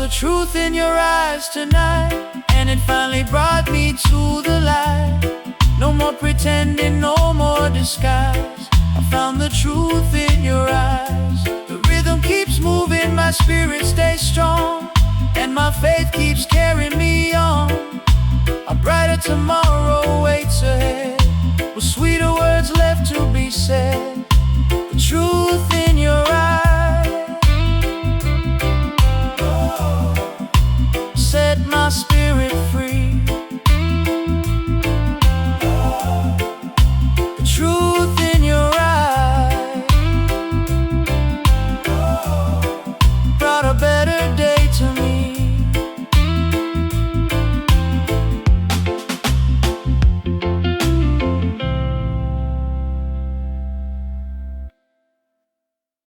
the truth in your eyes tonight, and it finally brought me to the light. No more pretending, no more disguise. I found the truth in your eyes. The rhythm keeps moving, my spirit stays strong, and my faith keeps carrying me on. A brighter tomorrow waits ahead, with sweeter words left to be said.